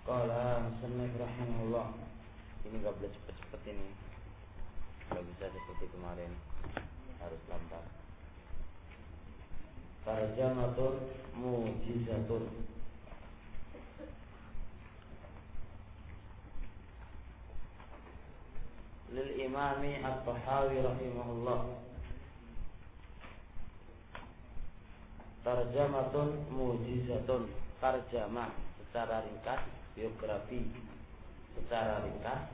Qala musannif rahimahullah. Ini gak boleh cepet-cepet ini. Gak bisa seperti kemarin. Harus lambat. Tarjamatun mujizatun. Lil imami at-Tahawi rahimahullah. Tarjamatun mujizatun. Tarjamah secara ringkas, biografi secara ringkas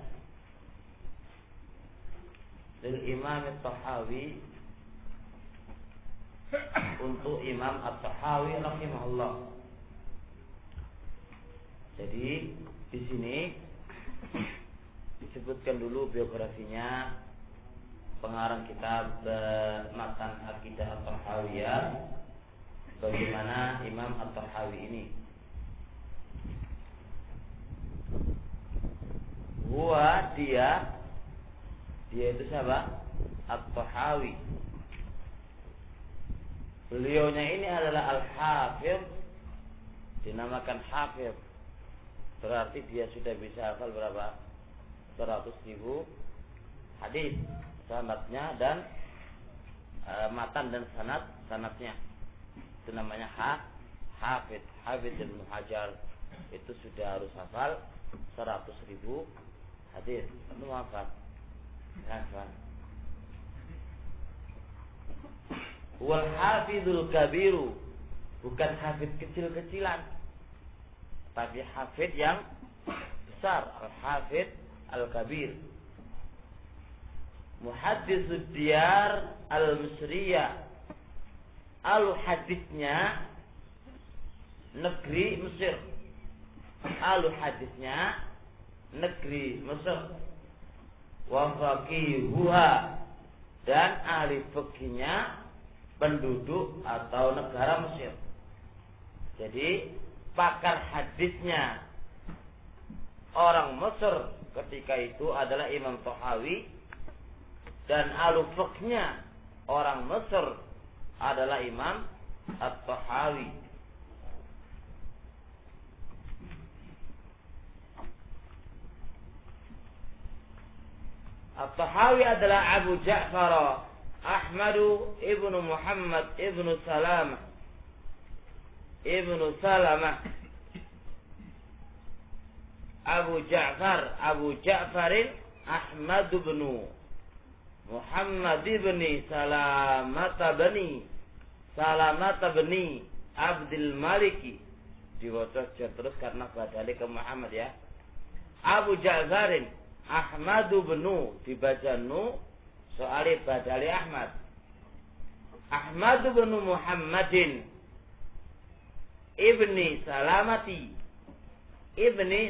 lil imam at-Tahawi, untuk Imam at-Tahawi rahimahullah. Jadi di sini disebutkan dulu biografinya pengarang kitab Matan Aqidah at-Tahawiyah, bagaimana Imam at-Tahawi ini. Dia itu siapa? At-Tahawi. Beliaunya ini adalah Al-Hafidh, dinamakan Hafidh. Berarti dia sudah bisa hafal berapa? 100.000 hadis, sanadnya dan matan dan sanadnya. Itu namanya Hafidh. Hafidh Ibnu Hajar itu sudah harus hafal 100.000 hadis. Itu hafal. Wal hafidul kabiru, bukan hafid kecil-kecilan, tapi hafid yang besar. Al-hafid al-kabir. Muhaddisud diyar al-misriyah, al-hadisnya negeri Mesir. Al-hadisnya negeri Mesir. Wa faqihuha, dan ahli fikihnya penduduk atau negara Mesir. Jadi pakar hadisnya orang Mesir ketika itu adalah Imam Tahawi, dan ahli fikihnya orang Mesir adalah Imam At-Tahawi. At-Tahawi adalah Abu Ja'far Ahmadu ibnu Muhammad ibnu Salamah Abu Ja'farin Ahmad ibnu Muhammad ibni Salamata bani Abdul Maliki. Diwaca terus karena badali ke Muhammad ya. Abu Ja'farin Ahmad ibnu, dibaca nu soalnya badali Ahmad. Ahmad bin Muhammadin ibni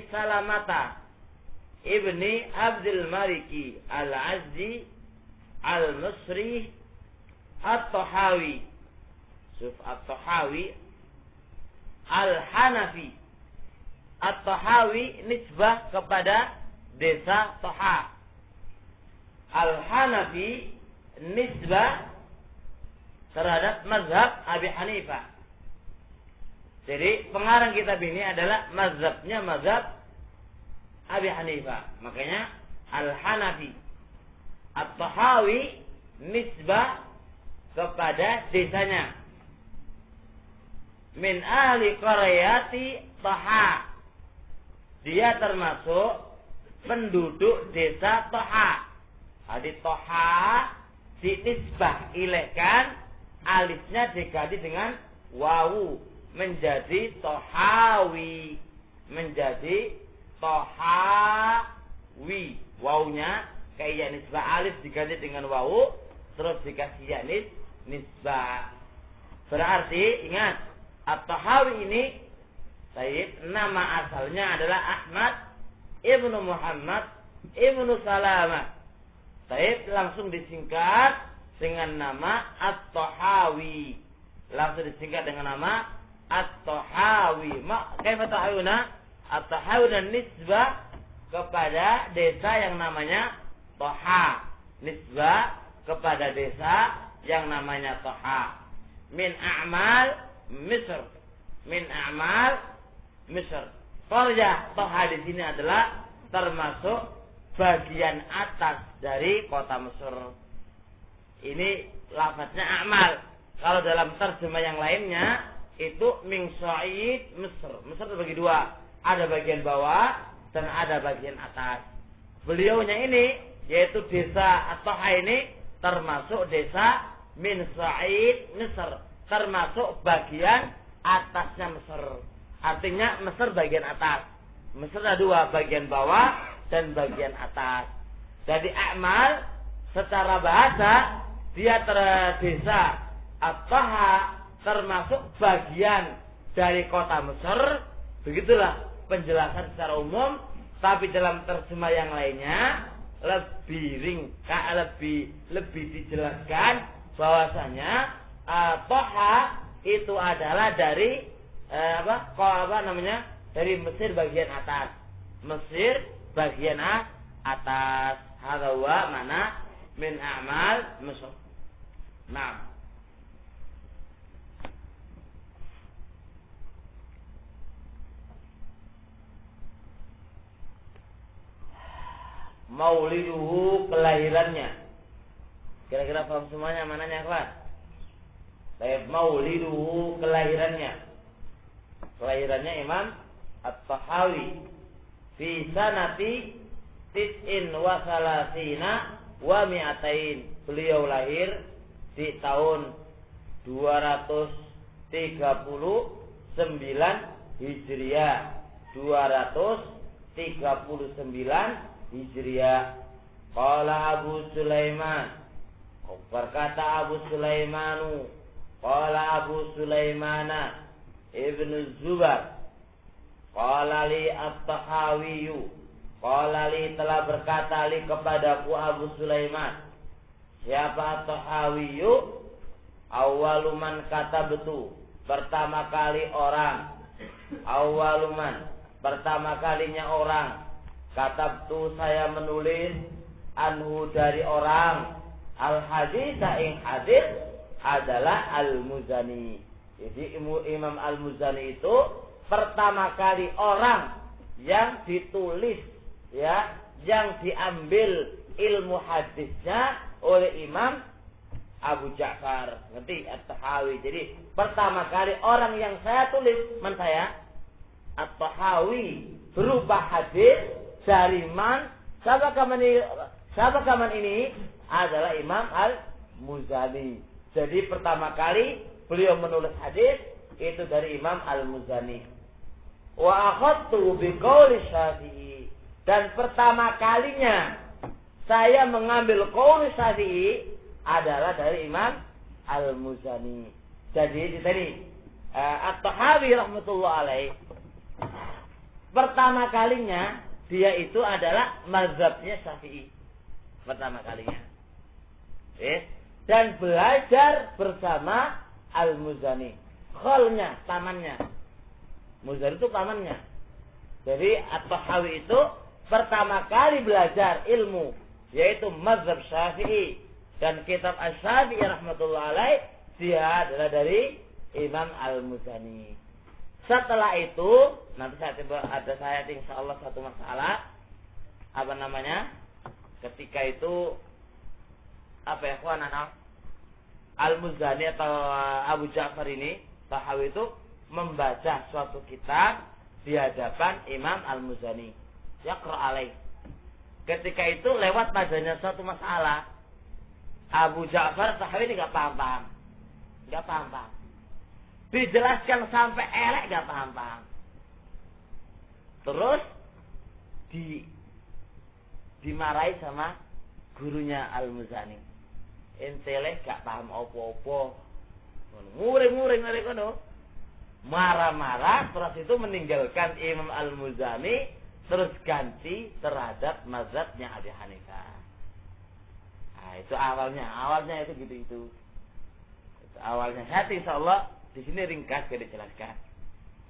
Salamata ibni Abdul Maliki al-Azdi al-Misri at-Tahawi. At-Tahawi al-Hanafi. At-Tahawi nisbah kepada desa Taha. Al-Hanafi nisbah terhadap mazhab Abi Hanifah. Jadi pengarang kitab ini adalah mazhabnya mazhab Abi Hanifah. Makanya Al-Hanafi. At-Tahawi nisbah kepada desanya. Min ahli qaryati Taha. Dia termasuk penduduk desa Taha. Hadis Taha dinisbah ilahkan, alifnya diganti dengan wawu menjadi Tahawi, wawunya kayak nisbah, alif diganti dengan wawu terus dikasih ya nisbah. Berarti ingat, At-Tahawi ini nama asalnya adalah Ahmad ibnu Muhammad ibnu Salamah. Langsung disingkat dengan nama At-Tahawi. Langsung disingkat dengan nama At-Tahawi. Kaifa tahawuna? At-Tahawi dan nisbah kepada desa yang namanya Taha. Nisbah kepada desa yang namanya Taha. Min a'mal Misr. Qaryah Toha di sini adalah termasuk bagian atas dari kota Mesir. Ini lafadznya amal. Kalau dalam terjemah yang lainnya itu min sa'id Mesir. Mesir terbagi dua. Ada bagian bawah dan ada bagian atas. Beliaunya ini yaitu desa At-Toha ini termasuk desa min sa'id Mesir, termasuk bagian atasnya Mesir. Artinya Mesir bagian atas. Mesir ada dua, bagian bawah dan bagian atas. Jadi amal secara bahasa dia desa At-Toha termasuk bagian dari kota Mesir. Begitulah penjelasan secara umum. Tapi dalam terjemah yang lainnya lebih dijelaskan bahwasanya Toha itu adalah dari dari Mesir bagian atas. Mesir bagian atas. Hadza wa mana min a'mal Mesir. Nah, mauliduhu, kelahirannya. Kira-kira paham semuanya mananya, kelas? Baik, mauliduhu, kelahirannya. Kelahirannya Imam At-Tahawi fi sanati tis'in wa salasina wa mi'atain. Beliau lahir di tahun 239 Hijriah. 239 Hijriah. Qala Abu Sulaiman, berkata Abu Sulaimanu, qala Abu Sulaimana Ibnu Zubair, qala li At-Tahawiyu, qala li telah berkata li kepadaku Abu Sulaiman. Siapa At-Tahawiyu? Awaluman kata betul, pertama kali orang. Awaluman, pertama kalinya orang. Katabtu, saya menulis, anhu dari orang, al hadits ing hadits adalah Al-Muzani. Jadi Imam Al-Muzani itu pertama kali orang yang ditulis, ya, yang diambil ilmu hadisnya oleh Imam Abu Ja'far, ngerti, At-Tahawi. Jadi pertama kali orang yang saya tulis, saya At-Tahawi, berupa hadis dari man. Siapa kaman ini adalah Imam Al-Muzani. Jadi pertama kali beliau menulis hadis itu dari Imam Al-Muzani. Wa akhadtu bi qauli Syafi'i, dan pertama kalinya saya mengambil qauli Syafi'i adalah dari Imam Al-Muzani. Jadi tadi At-Tahawi rahmatullah alaih pertama kalinya dia itu adalah mazhabnya Syafi'i. Pertama kalinya. Dan belajar bersama Al-Muzani. Khalnya, tamannya. Muzani itu tamannya. Jadi At-Tahawi itu pertama kali belajar ilmu, yaitu mazhab Syafi'i. Dan kitab Asy-Syafi'i rahmatullah alaih, dia adalah dari Imam Al-Muzani. Setelah itu, nanti saya insyaallah satu masalah, ketika itu, Al-Muzani atau Abu Ja'far ini, Tahawi itu, membaca suatu kitab di hadapan Imam Al-Muzani. Yaqra alaih. Ketika itu lewat padanya suatu masalah, Abu Ja'far Tahawi ini gak paham-paham. Dijelaskan sampai elek gak paham-paham. Terus dimarahi sama gurunya Al-Muzani. Ente gak paham opo-opo. Muring-muring dari kono. Marah-marah, terus itu meninggalkan Imam Al-Muzani, terus ganti terhadap mazhabnya Abi Hanifah. Nah, itu awalnya itu gitu itu. Itu awalnya. Hati insyaallah di sini ringkas kita jelaskan.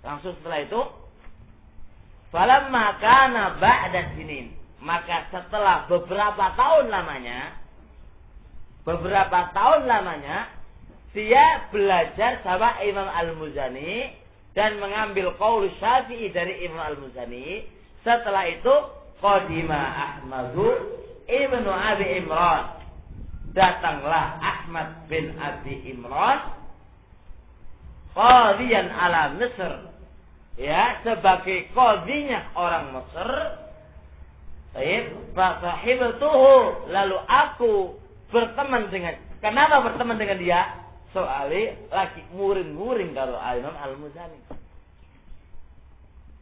Langsung setelah itu, falamma kana ba'da sinin, maka setelah beberapa tahun lamanya dia belajar sama Imam Al-Muzani dan mengambil qaul Syafi'i dari Imam Al-Muzani. Setelah itu qadima Ahmadu ibnu Abi Imran, datanglah Ahmad bin Abi Imran qadiyan ala Mesir, ya, sebagai qadinya orang Mesir. Baik, fa sahibtuhu, lalu aku berteman dengan. Kenapa berteman dengan dia? Soalnya lagi muring-muring kalau Imam Al-Muzani.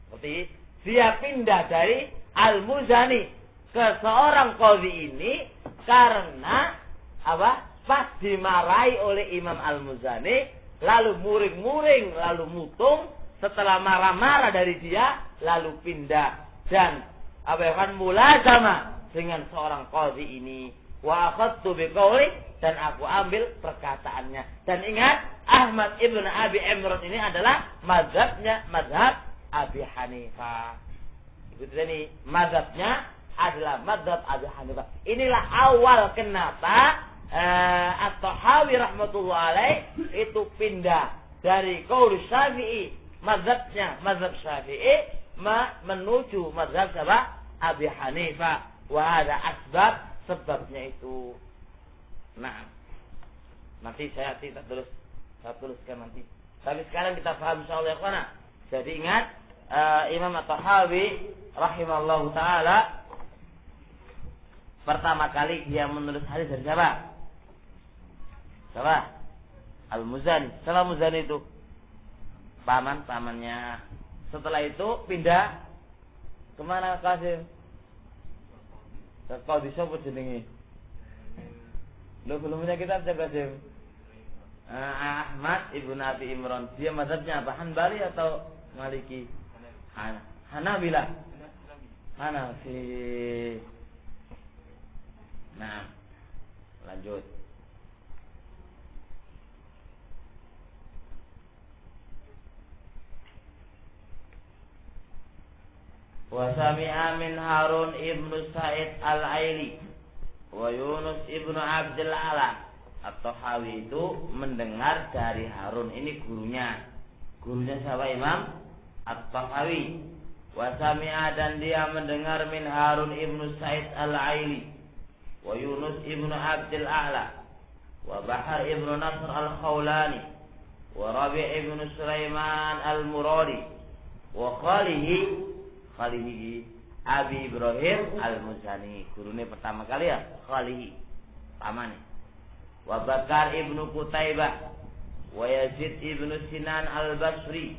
Seperti dia pindah dari Al-Muzani ke seorang qadhi ini karena apa? Pas dimarahi oleh Imam Al-Muzani, lalu muring-muring, lalu mutung. Setelah marah-marah dari dia, lalu pindah dan apa ya kan mulazama dengan seorang qadhi ini. Wa akhadtu biqauli, dan aku ambil perkataannya. Dan ingat, Ahmad ibn Abi Imran ini adalah mazhab Abi Hanifah. Itu ini mazhabnya adalah mazhab Abi Hanifah. Inilah awal kenapa At-Tahawi rahmatullah alaih itu pindah dari qaul Syafi'i, mazhabnya mazhab Syafi'i menuju mazhab Abi Hanifah. Wa ada asbab, sebabnya itu. Nah, nanti saya tuliskan nanti. Tapi sekarang kita paham insyaallah ya kawan. Jadi ingat, Imam At-Tahawi rahimallahu taala pertama kali dia menulis hadis dari siapa? Siapa? Al-Muzani. Siapa Muzani itu? Pamannya. Setelah itu pindah kemana Qasim? Kau bisa apa jenenge? Lo belumnya kita baca Qasim. Ahmad ibn Abi Imran. Dia mazhabnya apa? Hanbali atau Maliki? Hanabilah. Hanafi. Nah, lanjut. Wa sami'a min Harun ibnu Sa'id al-Aili wa Yunus ibnu Abdul Ala. At-Tahawi itu mendengar dari Harun, ini gurunya siapa? Imam At-Tahawi. Wa sami'a, dan dia mendengar min Harun ibnu Sa'id al-Aili wa Yunus ibnu Abdul Ala wa Bahar ibnu Nasr al-Khawlani wa Rabi' ibnu Sulaiman al-Muradi wa Khalihi Abi Ibrahim Al-Muzani. Gurune pertama kali ya Khalihi, pamane. Wa Bakar ibnu Qutaibah wa Yazid ibnu Sinan Al-Basri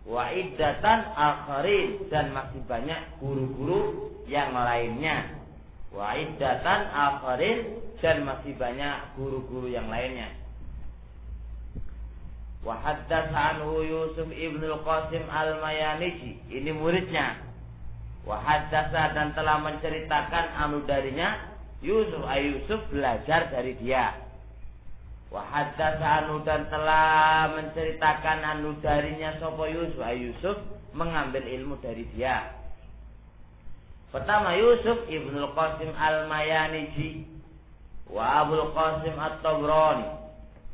wa iddatan akharin, dan masih banyak guru-guru yang lainnya. Wa iddatan akharin, dan masih banyak guru-guru yang lainnya. Wa haddatsa anhu Yusuf ibnu Al-Qasim Al-Mayanisi, ini muridnya. Wa haddatsa, dan telah menceritakan anu darinya Yusuf belajar dari dia. Wa haddatsa anu, dan telah menceritakan anu darinya sapa Yusuf mengambil ilmu dari dia. Pertama Yusuf ibnu Qasim Al-Mayanisi wa Abul Qasim At-Tabrani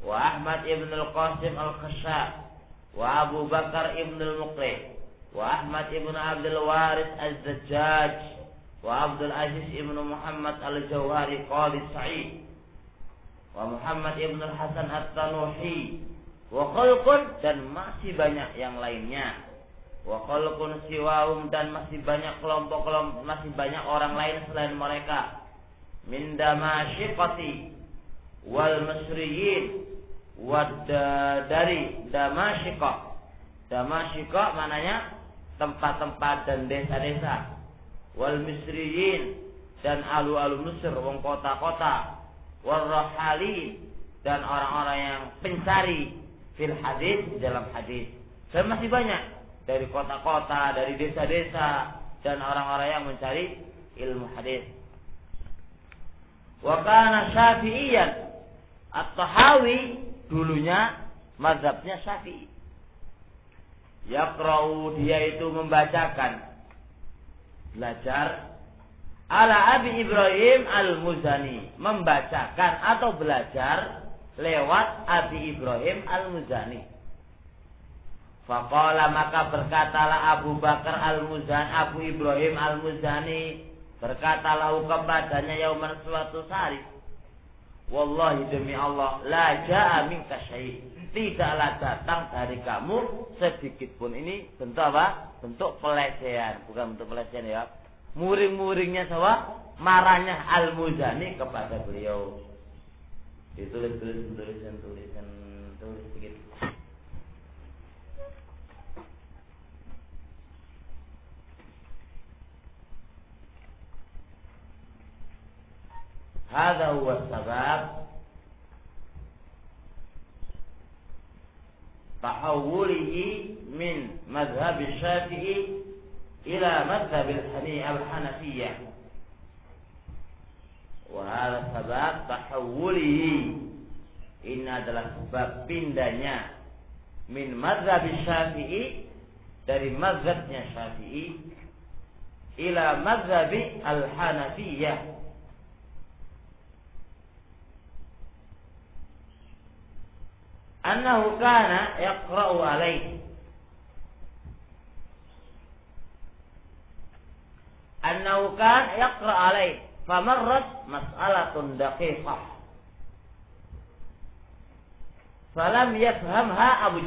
wa Ahmad ibnu Qasim Al-Khashab wa Abu Bakar ibnu Al-Muqri wa Ahmad ibnu Abdul Waris Az-Zajjaj wa Abdul Aziz ibnu Muhammad Al-Jawhari Qadi Sa'id wa Muhammad ibnu Hasan At-Tanuhi wa khalqun, dan masih banyak yang lainnya. Wa khalqun siwahum, dan masih banyak kelompok-kelompok, masih banyak orang lain selain mereka. Min Damasyiqati wal Misriyin, dari Damasyiqa mananya tempat-tempat dan desa-desa. Wal Misriyin, dan alu-alu Mesir, wong kota-kota. Wal Rahalin, dan orang-orang yang pencari fil hadis, dalam hadis. Dan masih banyak dari kota-kota, dari desa-desa, dan orang-orang yang mencari ilmu hadis. Wa kana Syafi'iyan. At-Tahawi dulunya mazhabnya Syafi'i. Yaqra'u, dia itu membacakan, belajar ala Abi Ibrahim Al-Muzani, membacakan atau belajar lewat Abi Ibrahim Al-Muzani. Faqala maka berkatalah Abu Bakar Al-Muzani, Abu Ibrahim Al-Muzani berkatalah kepadanya yauman suatu hari, wallahi demi Allah, la ja'a minka syai', tidaklah datang dari kamu sedikit pun. Ini bentuk apa? Bentuk pelecehan, bukan bentuk pelecehan ya. Muring-muringnya sawa, marahnya Al-Muzani kepada beliau. Ditulis sedikit. Hadza huwa sabab tahawulihi min mazhab Syafi'i ila mazhab al-Hanafiyyah. Wa hadza sabab tahawulihi, ini adalah sebab pindahnya min mazhab Syafi'i, dari mazhabnya Syafi'i, ila mazhab al-Hanafiyyah. Annahu kana yaqra'u alaihi, annahu kana yaqra'u alaihi famarrat mas'alatun daqiqah falam yafhamha Abu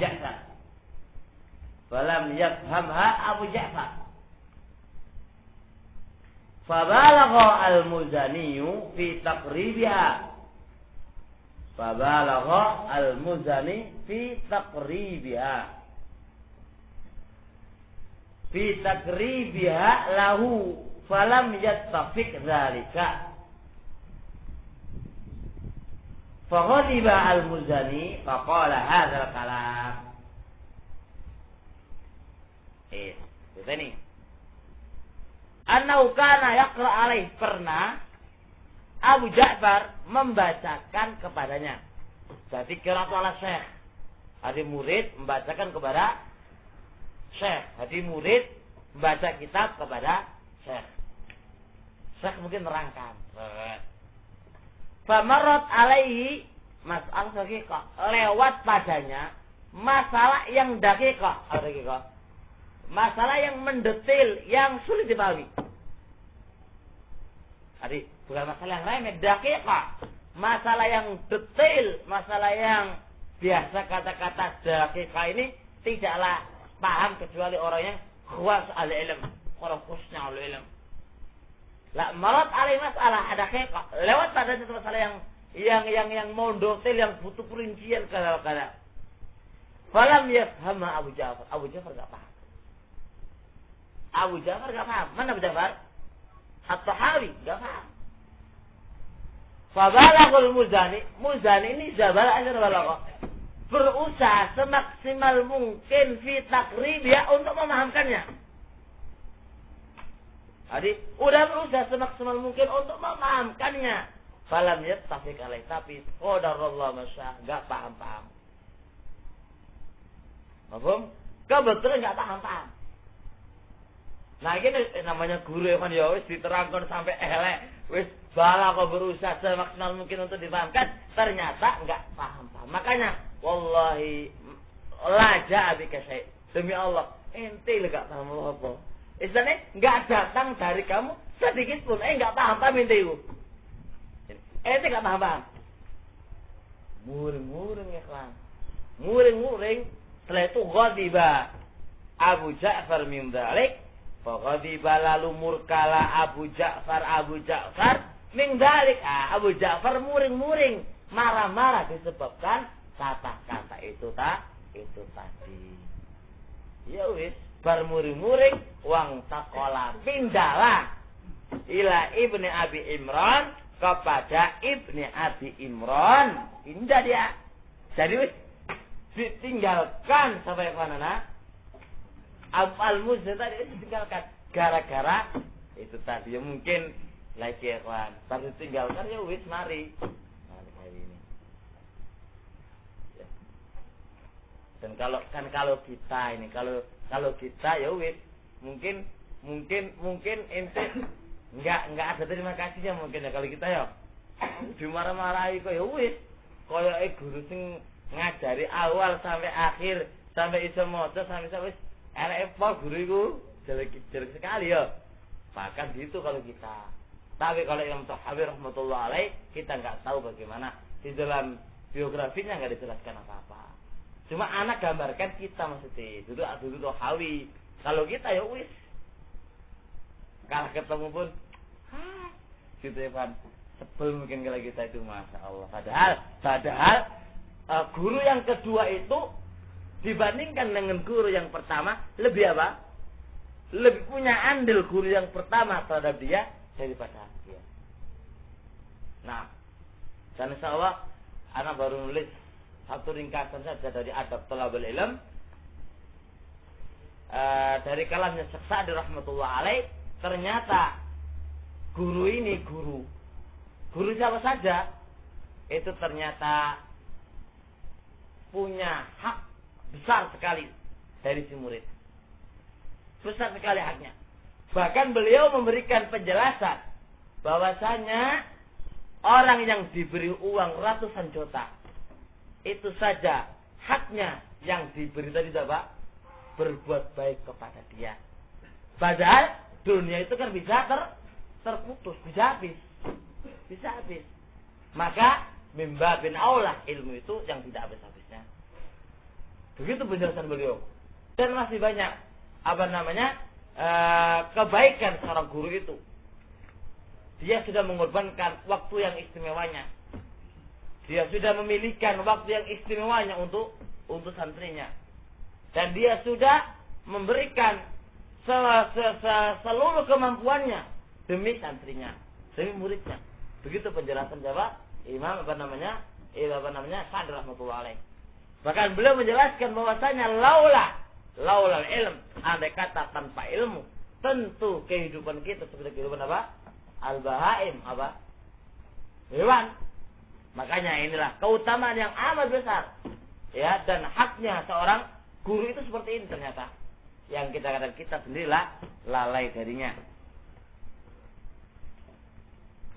Ja'far fabalagha al-Muzani fi taqribiha lahu falam yattafiq dzalika faghadiba al-Muzani faqala hadzal kalam. Ini annahu kana yaqra alaih, pernah Abu Ja'far membacakan kepadanya. Jadi qiraat ala syekh, ada murid membacakan kepada syekh, ada murid membaca kitab kepada syekh. Syekh mungkin nerangkan. Famarrat alaihi mas'al daqiqah, lewat padanya masalah yang daqiqah, masalah yang mendetail, yang sulit dipahami. Jadi bukan masalah yang remeh, daqiqah, masalah yang detail, masalah yang biasa kata-kata daqiqah ini tidaklah paham kecuali orang yang khawas al-ilm, orang khususnya al-ilm. La marat alai masalah ada daqiqah, lewat pada satu masalah yang mau detail, yang butuh perincian kata-kata. Falam yafhama Abu Ja'far enggak paham. Mana Abu Ja'far? At-Tahawi enggak paham. Fabalaghul Muzani ini balagha, berusaha semaksimal mungkin fi taqribiyah, untuk memahamkannya. Jadi udah berusaha semaksimal mungkin untuk memahamkannya. Falam yattafiq alaih, tapi qadarullah masya, enggak paham. Paham? Kebetulan enggak paham. Nah ini namanya guru kan ya, wis diterangkan sampai elek, wis bala kok berusaha semaksimal mungkin untuk dipahamkan, ternyata enggak paham. Makanya wallahi la ja'a bika syai', demi Allah ente enggak paham apa. Istilahnya enggak datang dari kamu sedikit pun, enggak paham ente itu. Ente enggak paham. Muring ikhwan. Muring. Setelah itu ghadiba Abu Ja'far min dzalik. Faghadiba, lalu murkala Abu Ja'far min dzalik. Abu Ja'far muring-muring, marah-marah disebabkan kata-kata itu tadi. Ya wis, bar muring-muring wang taqala, pindahlah ila Ibni Abi Imran, kepada Ibni Abi Imran. Pindah dia. Jadi wis ditinggalkan sampai mana? Al-Muzani tadi ditinggalkan gara-gara itu tadi. Ya mungkin lagi ikhwan, baru ditinggalkan ya wis mari hari ini. Ya. Dan kalau kita ini kalau kita ya wis mungkin ente enggak ada terima kasihnya mungkin ya. Kalau kita ya dimarah-marahi kok ya wis koyoke guru sing ngajari awal sampai akhir sampai iso maca sampai wis elek pol guru iku jelek sekali ya. Bahkan gitu kalau kita. Tapi kalau Imam Tahawi rahmatullah alaih kita nggak tahu bagaimana di dalam biografinya nggak dijelaskan apa-apa. Cuma anak gambarkan kita maksudnya dulu Tahawi. Kalau kita ya wis kalah ketemu pun gitu ya Pan. Sebel mungkin kalau kita itu masya Allah. Padahal guru yang kedua itu dibandingkan dengan guru yang pertama lebih apa? Lebih punya andil guru yang pertama terhadap dia daripada dia. Nah, dan insya Allah anak baru nulis satu ringkasan saja dari adab thalabul ilm dari kalamnya Syekh Sa'di rahmatullah alaih. Ternyata guru ini guru siapa saja itu ternyata punya hak besar sekali dari si murid. Besar sekali haknya. Bahkan beliau memberikan penjelasan bahwasanya orang yang diberi uang ratusan juta itu saja haknya yang diberi tadi apa? Berbuat baik kepada dia. Padahal dunia itu kan bisa terputus, bisa habis. Maka mimba bin aulah ilmu itu yang tidak habis-habisnya. Begitu penjelasan beliau. Dan masih banyak kebaikan seorang guru itu. Dia sudah mengorbankan waktu yang istimewanya. Dia sudah memilihkan waktu yang istimewanya untuk santrinya. Dan dia sudah memberikan seluruh kemampuannya demi santrinya, demi muridnya. Begitu penjelasan Jawa Imam Sa'di rahmatullah alaih. Bahkan beliau menjelaskan bahwasanya laula ilm, andai kata tanpa ilmu, tentu kehidupan kita seperti kehidupan apa? Al-bahaim, apa? Hewan. Makanya inilah keutamaan yang amat besar. Ya, dan haknya seorang guru itu seperti ini ternyata. Yang kita sendirilah lalai darinya.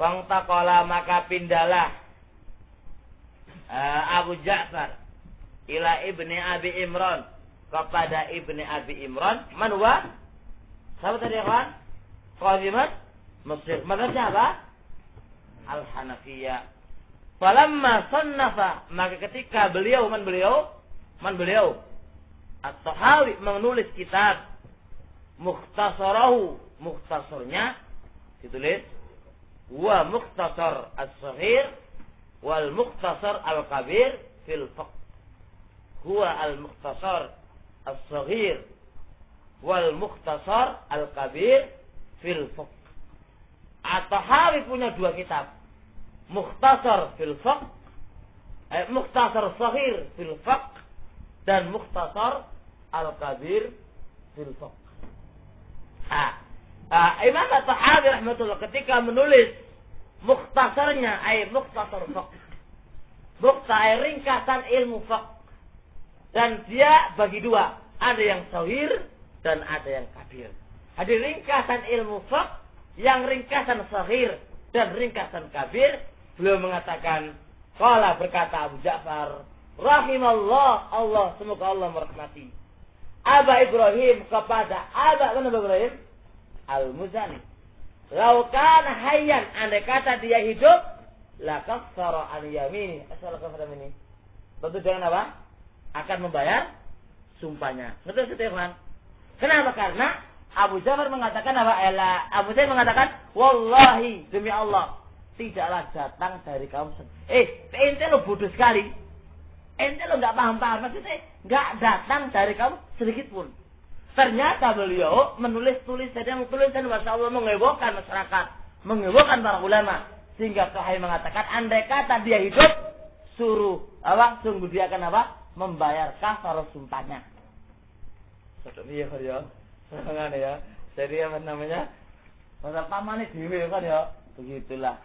Fangtaqala maka pindalah Abu Ja'far ila ibni Abi Imran kepada ibni Abi Imran. Man huwa? Siapa tadi kawan? Qadimat Mesir. Mazhabnya apa? Al-Hanafiyah. Falamma sannafa maka ketika beliau At-Tahawi menulis kitab mukhtasarnya ditulis wa mukhtasar as-saghir wal mukhtasar al-kabir fil fiqh. Huwa al-mukhtasar as-saghir wal mukhtasar al-kabir fil fiqh. At-Tahawi punya dua kitab. Mukhtasar fil fiqh, mukhtasar as-saghir fil fiqh dan mukhtasar al-kabir fil fiqh. Imam At-Tahawi rahmatullah ketika menulis mukhtasarnya mukhtasar fiqh. Mukhtasar ringkasan ilmu fiqh. Dan dia bagi dua, ada yang sahir dan ada yang kabir. Ada ringkasan ilmu fiqh, yang ringkasan sahir dan ringkasan kabir. Beliau mengatakan, qala berkata Abu Ja'far, rahimallah, Allah semoga Allah merahmati Aba Ibrahim kepada Aba Ibrahim Al-Muzani. Lau kana hayyan, andai kata dia hidup, la kaffara an yamini. Asal kaffara ini. Tentu dengan apa? Akan membayar sumpahnya. Ngerti Stefan? Kenapa? Karena Abu Ja'far mengatakan apa? Abu Ja'far mengatakan, wallahi demi Allah, tidaklah datang dari kamu. Ente lo bodoh sekali. Ente lo nggak paham-paham. Maksudnya nggak datang dari kamu sedikit pun. Ternyata beliau menulis tulisan yang masya Allah mengebohkan masyarakat, mengebohkan para ulama, sehingga Sahih mengatakan andai kata dia hidup, sungguh dia akan membayar kafar sumpahnya. Iya kan ya, sangat ya. Jadi masa pamane dewe kan ya, begitulah.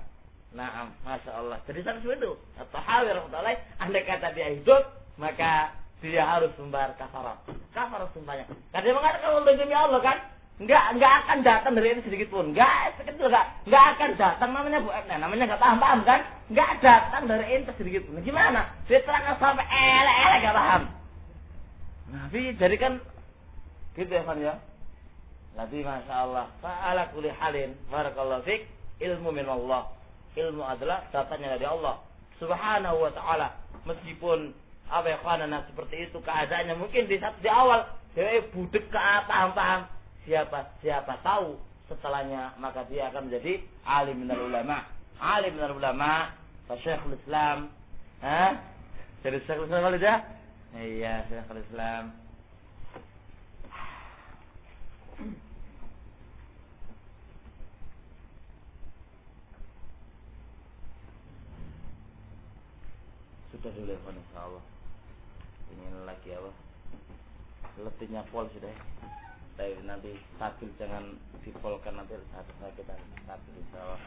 Nah, masya Allah. Jadi seperti itu. At-Tahawi rahmatullah, andai kata dia hidup, maka dia harus membayar kafarat sumpahnya. Karena dia mengatakan Allah demi Allah kan, enggak akan datang dari ini sedikit pun, enggak akan datang namanya nggak paham kan, enggak datang dari ini sedikit pun. Gimana? Dia terangkan sampai elek enggak paham. Nabi jadi kan gitu ya kan ya. Nabi Masya Allah. Fa'ala kulli halin. Barakallahu fik. Ilmu min Allah. Ilmu adalah datanya dari Allah Subhanahu wa ta'ala. Meskipun apa ya kanan seperti itu keadaannya mungkin di awal dia budek ke paham siapa tahu setelahnya maka dia akan menjadi alim minal ulama Syekhul Islam jadi Syekhul Islam kalau dia iya Syekhul Islam sudah dulu ya insyaallah. Ingin lagi apa? Letihnya pol sudah. Tapi nanti stabil jangan dipolkan nanti saat kita stabil insyaallah.